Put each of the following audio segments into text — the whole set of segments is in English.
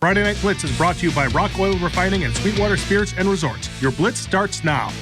Friday Night Blitz is brought to you by Rock Oil Refining and Sweetwater Spirits and Resorts. Your Blitz starts now.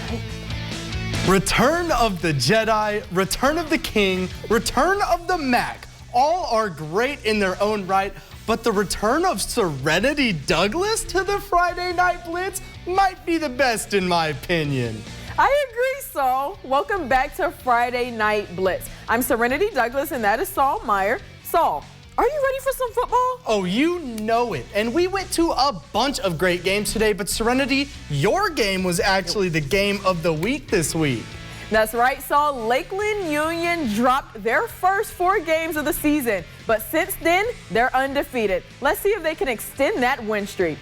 Return of the Jedi, Return of the King, Return of the Mac. All are great in their own right, but the return of Serenity Douglas to the Friday Night Blitz might be the best in my opinion. I agree, Saul. Welcome back to Friday Night Blitz. I'm Serenity Douglas, and that is Saul Meyer. Saul, are you ready for some football? Oh, you know it. And we went to a bunch of great games today, but Serenity, your game was actually the game of the week this week. That's right, Saul. Lakeland Union dropped their first 4 games of the season, but since then, they're undefeated. Let's see if they can extend that win streak.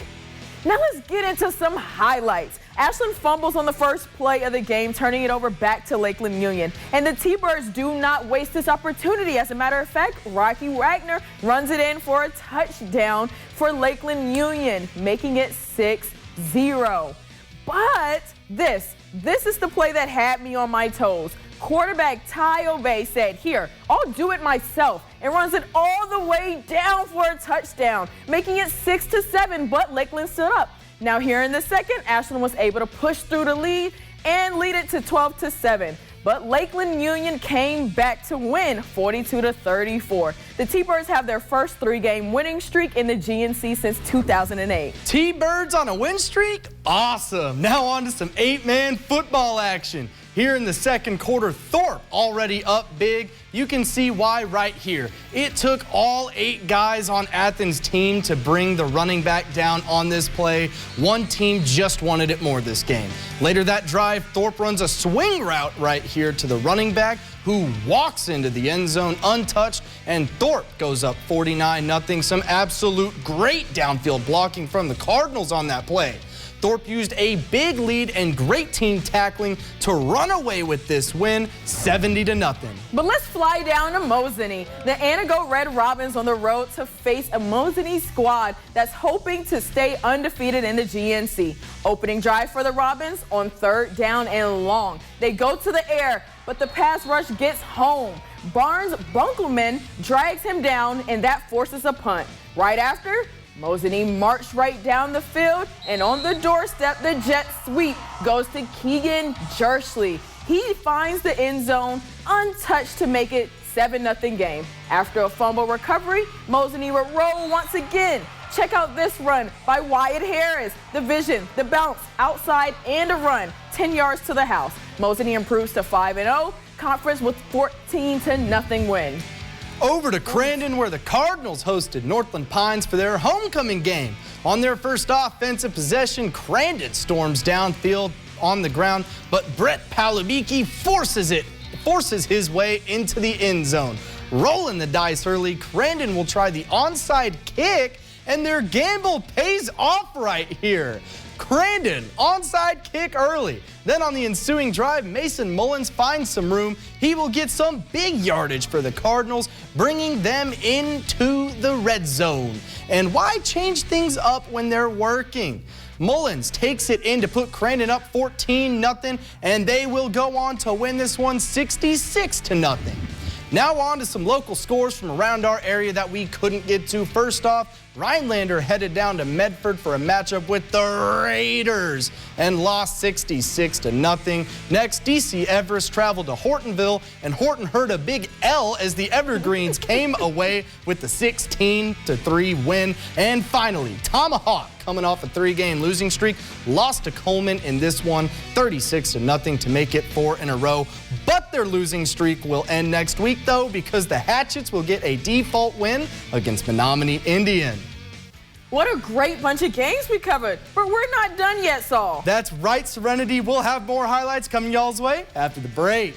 Now let's get into some highlights. Ashland fumbles on the first play of the game, turning it over back to Lakeland Union. And the T-Birds do not waste this opportunity. As a matter of fact, Rocky Wagner runs it in for a touchdown for Lakeland Union, making it 6-0. But this is the play that had me on my toes. Quarterback Ty Obey said, "Here, I'll do it myself," and runs it all the way down for a touchdown, making it 6-7, but Lakeland stood up. Now here in the second, Ashland was able to push through the lead and lead it to 12-7. But Lakeland Union came back to win 42-34. The T-Birds have their first 3-game winning streak in the GNC since 2008. T-Birds on a win streak? Awesome. Now on to some 8-man football action. Here in the second quarter, Thorpe already up big. You can see why right here. It took all 8 guys on Athens' team to bring the running back down on this play. One team just wanted it more this game. Later that drive, Thorpe runs a swing route right here to the running back, who walks into the end zone untouched, and Thorpe goes up 49-0. Some absolute great downfield blocking from the Cardinals on that play. Thorpe used a big lead and great team tackling to run away with this win, 70-0. But let's fly down to Mosinee. The Antigo Red Robins on the road to face a Mosinee squad that's hoping to stay undefeated in the GNC. Opening drive for the Robins on 3rd down and long. They go to the air, but the pass rush gets home. Barnes Bunkelman drags him down, and that forces a punt. Right after, Mosinee marched right down the field, and on the doorstep, the jet sweep goes to Keegan Jersley. He finds the end zone untouched to make it 7-0 game. After a fumble recovery, Mosinee would roll once again. Check out this run by Wyatt Harris. The vision, the bounce, outside, and a run, 10 yards to the house. Mosinee improves to 5-0, conference with 14-0 win. Over to Crandon, where the Cardinals hosted Northland Pines for their homecoming game. On their first offensive possession, Crandon storms downfield on the ground, but Brett Palabiki forces his way into the end zone. Rolling the dice early, Crandon will try the onside kick, and their gamble pays off right here. Crandon, onside kick early. Then on the ensuing drive, Mason Mullins finds some room. He will get some big yardage for the Cardinals, bringing them into the red zone. And why change things up when they're working? Mullins takes it in to put Crandon up 14-0, and they will go on to win this one 66-0. Now on to some local scores from around our area that we couldn't get to. First off, Rhinelander headed down to Medford for a matchup with the Raiders and lost 66-0. Next, DC Everest traveled to Hortonville, and Horton heard a big L as the Evergreens came away with the 16-3 win. And finally, Tomahawk, coming off a 3-game losing streak, lost to Coleman in this one 36-0 to make it 4 in a row. But their losing streak will end next week, though, because the Hatchets will get a default win against Menominee Indian. What a great bunch of games we covered, but we're not done yet, Saul. That's right, Serenity. We'll have more highlights coming y'all's way after the break.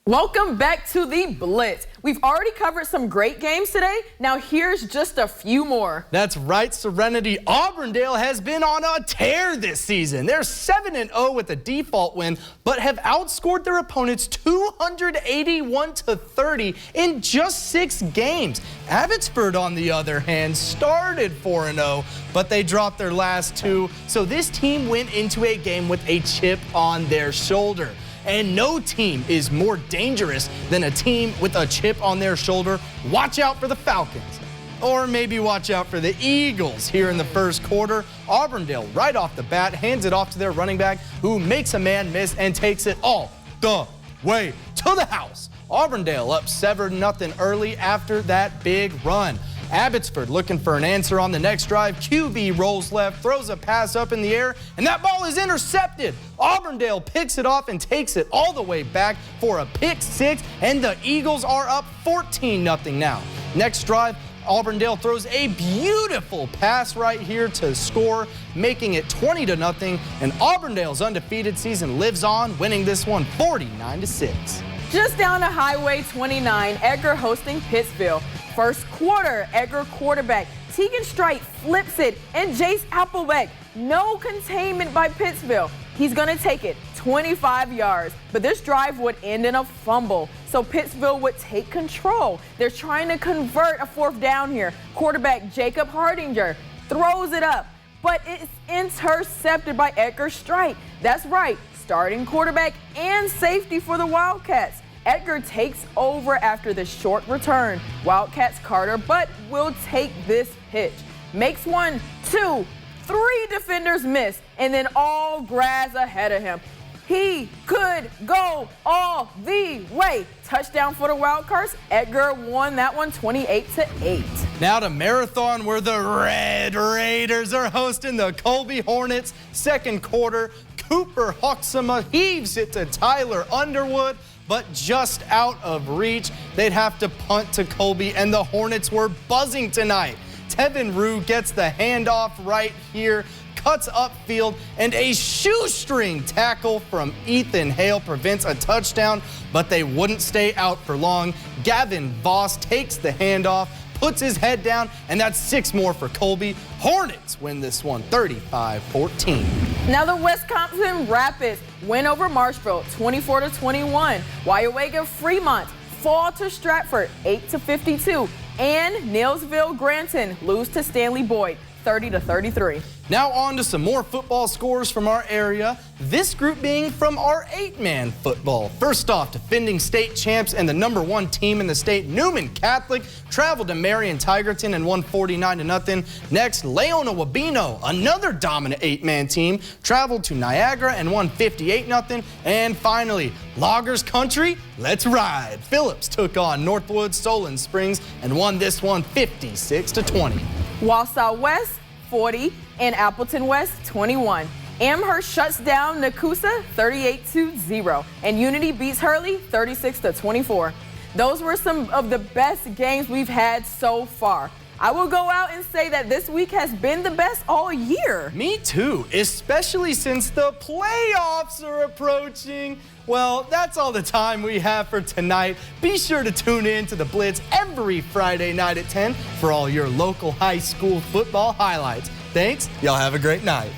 Welcome back to the Blitz. We've already covered some great games today. Now here's just a few more. That's right, Serenity. Auburndale has been on a tear this season. They're 7-0 with a default win, but have outscored their opponents 281-30 in just 6 games. Abbotsford, on the other hand, started 4-0, but they dropped their last 2. So this team went into a game with a chip on their shoulder. and no team is more dangerous than a team with a chip on their shoulder. Watch out for the Falcons. Or maybe watch out for the Eagles here in the first quarter. Auburndale, right off the bat, hands it off to their running back, who makes a man miss and takes it all the way to the house. Auburndale up 7-0 early after that big run. Abbotsford looking for an answer on the next drive. QB rolls left, throws a pass up in the air, and that ball is intercepted. Auburndale picks it off and takes it all the way back for a pick six, and the Eagles are up 14-0 now. Next drive, Auburndale throws a beautiful pass right here to score, making it 20-0, and Auburndale's undefeated season lives on, winning this one 49-6. Just down to Highway 29, Edgar hosting Pittsville. First quarter, Edgar quarterback Tegan Strite flips it, and Jace Applebeck, no containment by Pittsville. He's going to take it 25 yards, but this drive would end in a fumble, so Pittsville would take control. They're trying to convert a fourth down here. Quarterback Jacob Hardinger throws it up, but it's intercepted by Edgar Strite. That's right, starting quarterback and safety for the Wildcats. Edgar takes over after the short return. Wildcats Carter Butt will take this pitch. Makes 1, 2, 3 defenders miss, and then all grass ahead of him. He could go all the way. Touchdown for the Wildcats. Edgar won that one 28-8. Now to Marathon, where the Red Raiders are hosting the Colby Hornets. Second quarter, Cooper Hoxema heaves it to Tyler Underwood, but just out of reach. They'd have to punt to Colby, and the Hornets were buzzing tonight. Tevin Rue gets the handoff right here, cuts upfield, and a shoestring tackle from Ethan Hale prevents a touchdown, but they wouldn't stay out for long. Gavin Voss takes the handoff, puts his head down, and that's 6 more for Colby. Hornets win this one 35-14. Now the Wisconsin Rapids win over Marshville 24-21. Weyauwega Fremont fall to Stratford 8-52. And Neillsville Granton lose to Stanley Boyd 30-33. Now on to some more football scores from our area, this group being from our 8-man football. First off, defending state champs and the #1 team in the state, Newman Catholic, traveled to Marion Tigerton and won 49-0. Next, Leona Wabeno, another dominant 8-man team, traveled to Niagara and won 58-0. And finally, Loggers Country, let's ride. Phillips took on Northwood Solon Springs and won this one 56-20. Wausau West 40 and Appleton West 21. Amherst shuts down Nakusa 38-0, and Unity beats Hurley 36-24. Those were some of the best games we've had so far. I will go out and say that this week has been the best all year. Me too, especially since the playoffs are approaching. Well, that's all the time we have for tonight. Be sure to tune in to the Blitz every Friday night at 10 for all your local high school football highlights. Thanks. Y'all have a great night.